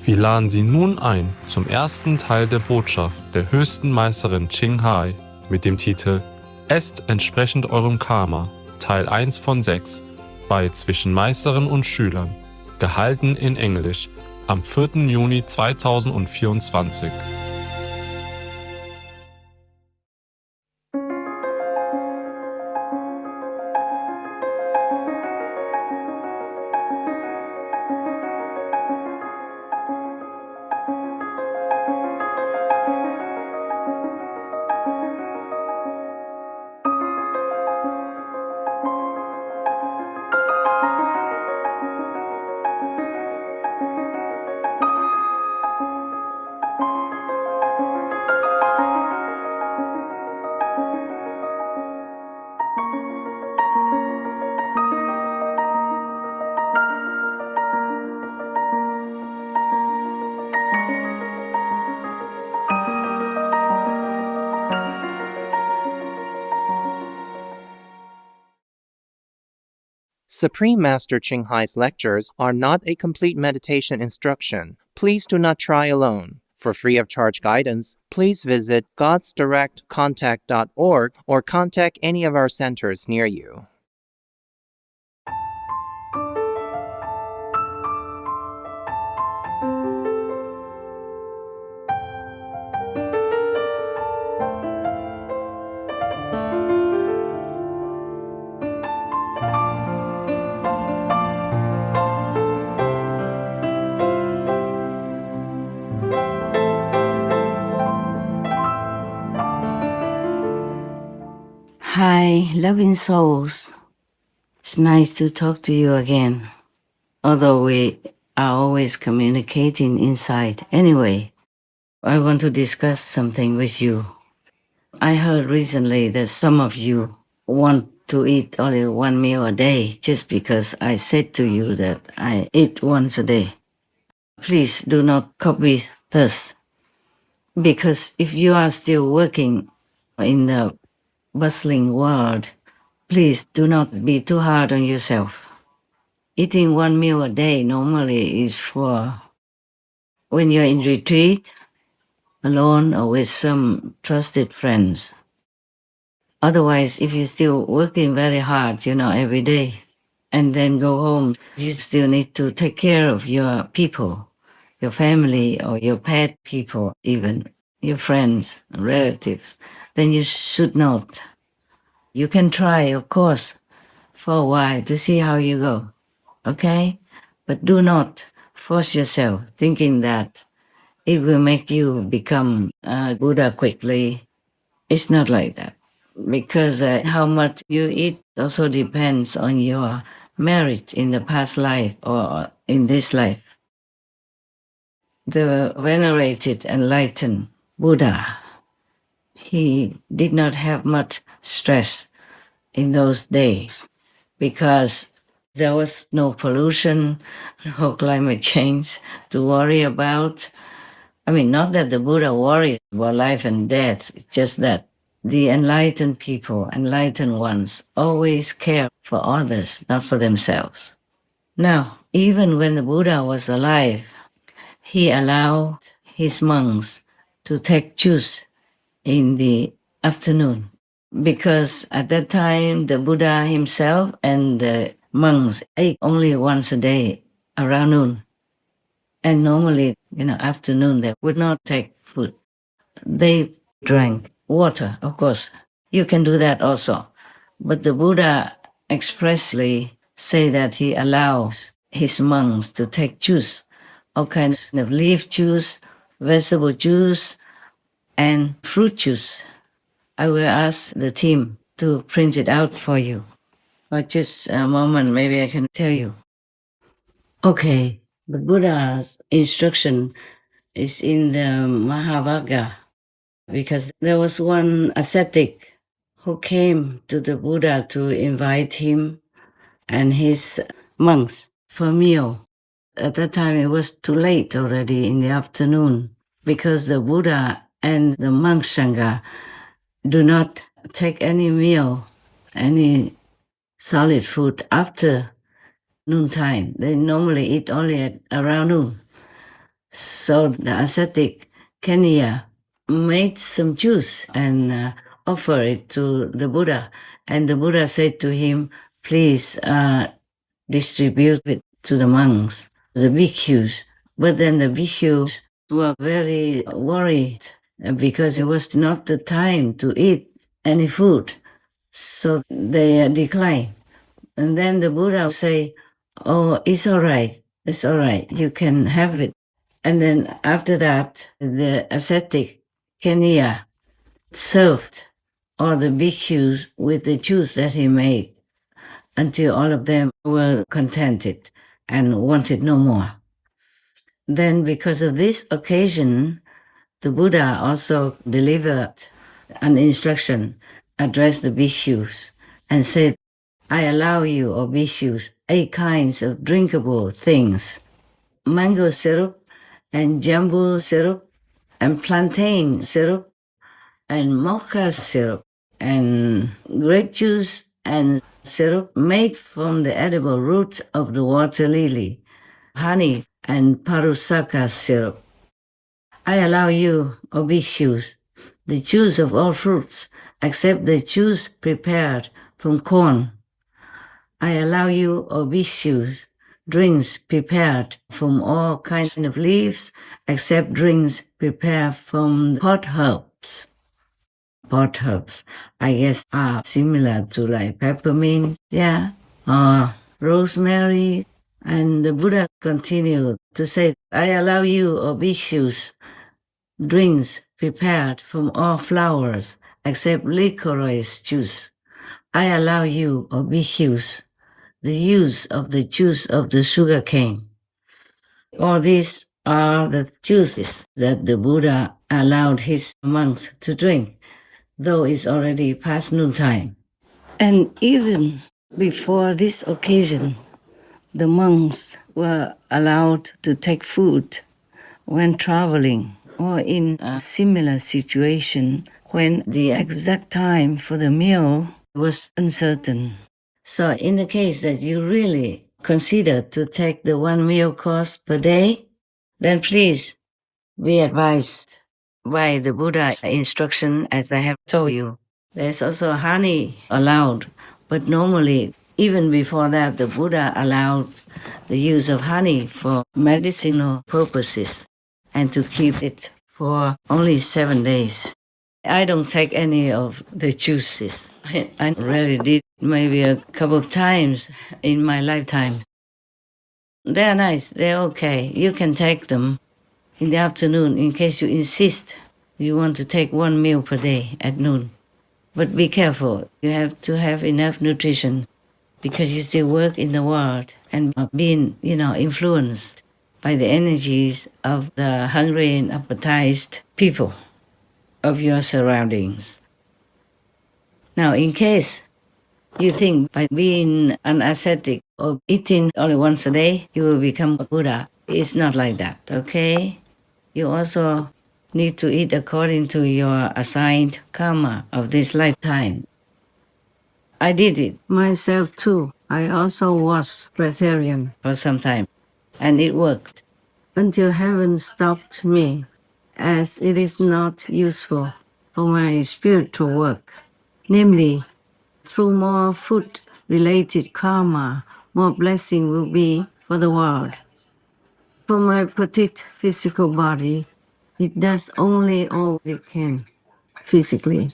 Wir laden Sie nun ein zum ersten Teil der Botschaft der höchsten Meisterin Ching Hai mit dem Titel Esst entsprechend eurem Karma, Teil 1 von 6, bei Zwischen Meisterin und Schülern, gehalten in Englisch, am 4. Juni 2024. Supreme Master Ching Hai's lectures are not a complete meditation instruction. Please do not try alone. For free of charge guidance, please visit godsdirectcontact.org or contact any of our centers near you. Hi, loving souls. It's nice to talk to you again. Although we are always communicating inside. Anyway, I want to discuss something with you. I heard recently that some of you want to eat only one meal a day just because I said to you that I eat once a day. Please do not copy this, because if you are still working in the bustling world, please do not be too hard on yourself. Eating one meal a day normally is for when you're in retreat, alone or with some trusted friends. Otherwise, if you're still working very hard, every day, and then go home, you still need to take care of your people, your family or your pet people, even your friends, relatives, then you should not. You can try, of course, for a while to see how you go, okay? But do not force yourself thinking that it will make you become a Buddha quickly. It's not like that, because how much you eat also depends on your merit in the past life or in this life. The venerated enlightened Buddha, he did not have much stress in those days because there was no pollution, no climate change to worry about. I mean, not that the Buddha worried about life and death, it's just that the enlightened people, enlightened ones, always care for others, not for themselves. Now, even when the Buddha was alive, he allowed his monks to take juice in the afternoon, because at that time the Buddha himself and the monks ate only once a day around noon. And normally, afternoon they would not take food. They drank water, of course. You can do that also. But the Buddha expressly say that he allows his monks to take juice, all kinds of leaf juice, vegetable juice, and fruit juice. I will ask the team to print it out for you. But just a moment, maybe I can tell you. Okay, the Buddha's instruction is in the Mahavagga, because there was one ascetic who came to the Buddha to invite him and his monks for a meal. At that time, it was too late already in the afternoon, because the Buddha and the monk Sangha do not take any meal, any solid food after noontime. They normally eat only at around noon. So the ascetic Kenya made some juice and offered it to the Buddha. And the Buddha said to him, please distribute it to the monks, the bhikkhus. But then the bhikkhus were very worried because it was not the time to eat any food. So they declined. And then the Buddha say, oh, it's all right. It's all right. You can have it. And then after that, the ascetic Kenya served all the bhikkhus with the juice that he made until all of them were contented and wanted no more. Then because of this occasion, the Buddha also delivered an instruction, addressed the bhikkhus, and said, I allow you, O bhikkhus, 8 kinds of drinkable things: mango syrup, and jambu syrup, and plantain syrup, and mocha syrup, and grape juice, and syrup made from the edible roots of the water lily, honey, and parusaka syrup. I allow you, O bhikkhus, the juice of all fruits, except the juice prepared from corn. I allow you, O bhikkhus, drinks prepared from all kinds of leaves, except drinks prepared from pot herbs. Pot herbs, I guess, are similar to like peppermint, or rosemary. And the Buddha continued to say, I allow you, O bhikkhus, drinks prepared from all flowers, except licorice juice. I allow you, O bhikkhus, the use of the juice of the sugar cane. All these are the juices that the Buddha allowed his monks to drink, though it's already past noontime. And even before this occasion, the monks were allowed to take food when traveling or in a similar situation when the exact time for the meal was uncertain. So in the case that you really consider to take the 1 meal course per day, then please be advised by the Buddha instruction as I have told you. There's also honey allowed, but normally, even before that, the Buddha allowed the use of honey for medicinal purposes and to keep it for only 7 days. I don't take any of the juices. I really did maybe a couple of times in my lifetime. They're nice, they're okay. You can take them in the afternoon in case you insist you want to take 1 meal per day at noon. But be careful, you have to have enough nutrition because you still work in the world and are being, influenced by the energies of the hungry and appetized people of your surroundings. Now, in case you think by being an ascetic or eating only once a day, you will become a Buddha, it's not like that, okay? You also need to eat according to your assigned karma of this lifetime. I did it myself too. I also was vegetarian for some time, and it worked. Until heaven stopped me, as it is not useful for my spiritual work. Namely, through more food-related karma, more blessing will be for the world. For my petite physical body, it does only all it can physically.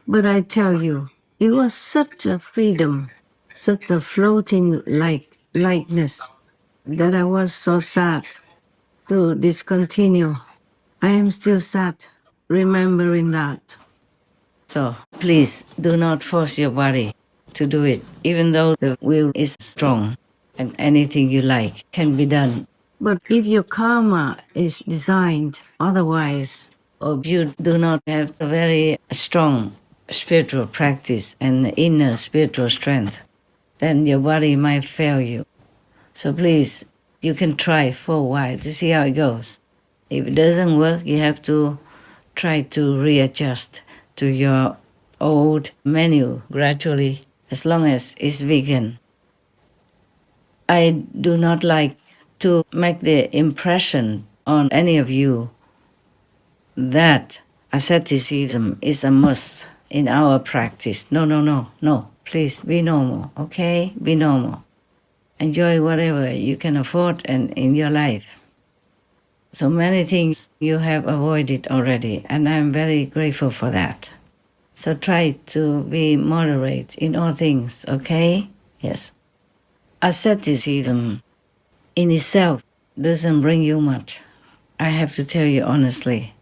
But I tell you, it was such a freedom, such a floating lightness, that I was so sad to discontinue. I am still sad remembering that. So please do not force your body to do it, even though the will is strong and anything you like can be done. But if your karma is designed otherwise, or you do not have a very strong spiritual practice and inner spiritual strength, then your body might fail you. So please, you can try for a while to see how it goes. If it doesn't work, you have to try to readjust to your old menu gradually, as long as it's vegan. I do not like to make the impression on any of you that asceticism is a must in our practice. No. Please be normal, okay? Be normal. Enjoy whatever you can afford and in your life. So many things you have avoided already, and I'm very grateful for that. So try to be moderate in all things, okay? Yes. Asceticism in itself doesn't bring you much. I have to tell you honestly.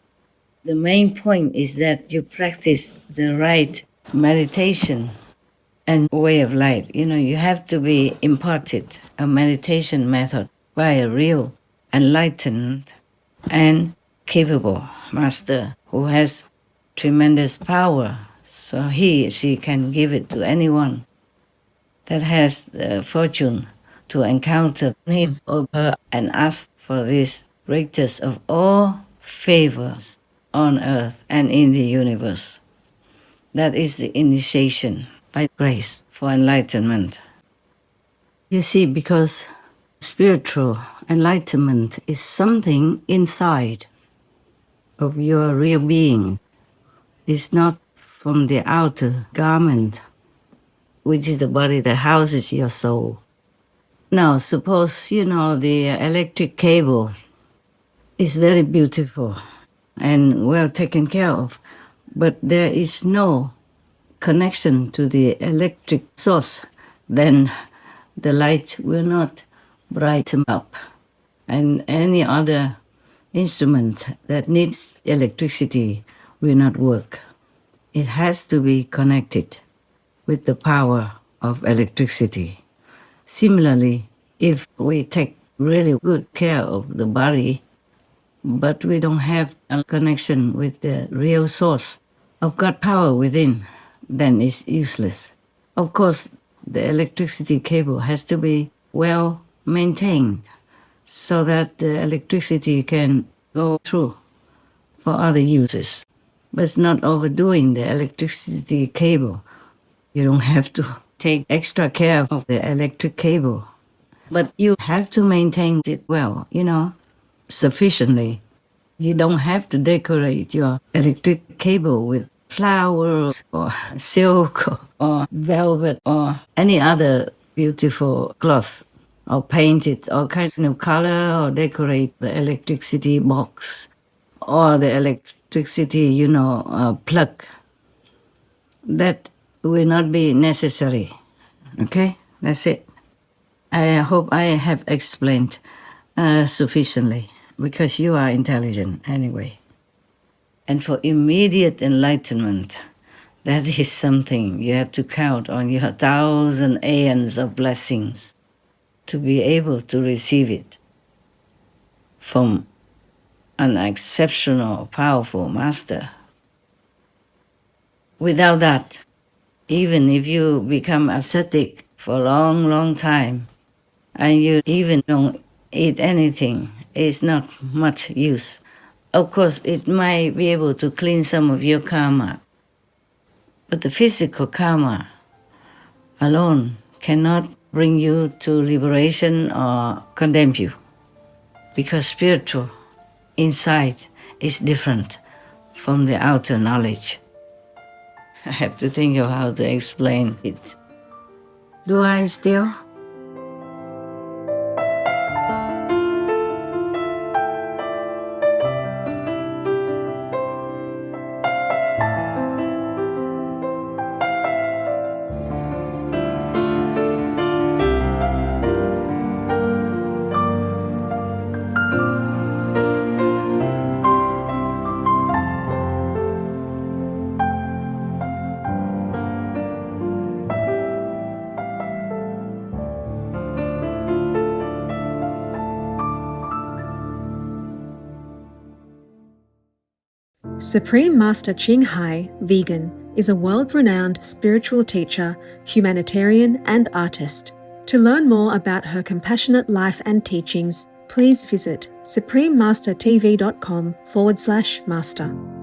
The main point is that you practice the right meditation and way of life. You have to be imparted a meditation method by a real enlightened and capable master who has tremendous power. So she can give it to anyone that has the fortune to encounter him or her and ask for this greatest of all favors on earth and in the universe. That is the initiation by grace for enlightenment. You see, because spiritual enlightenment is something inside of your real being. It's not from the outer garment, which is the body that houses your soul. Now, suppose, the electric cable is very beautiful and well taken care of, but there is no connection to the electric source, then the light will not brighten up. And any other instrument that needs electricity will not work. It has to be connected with the power of electricity. Similarly, if we take really good care of the body, but we don't have a connection with the real source of God power within, then it's useless. Of course, the electricity cable has to be well maintained so that the electricity can go through for other uses. But it's not overdoing the electricity cable. You don't have to take extra care of the electric cable. But you have to maintain it well, sufficiently. You don't have to decorate your electric cable with flowers or silk or velvet or any other beautiful cloth, or paint it all kinds of color, or decorate the electricity box or the electricity, plug. That will not be necessary. Okay, that's it. I hope I have explained sufficiently, because you are intelligent anyway. And for immediate enlightenment, that is something you have to count on your 1,000 aeons of blessings to be able to receive it from an exceptional, powerful master. Without that, even if you become ascetic for a long, long time, and you even don't eat anything, it's not much use. Of course, it might be able to clean some of your karma, but the physical karma alone cannot bring you to liberation or condemn you, because spiritual insight is different from the outer knowledge. I have to think of how to explain it. Do I still? Supreme Master Ching Hai, vegan, is a world-renowned spiritual teacher, humanitarian, and artist. To learn more about her compassionate life and teachings, please visit suprememastertv.com/master.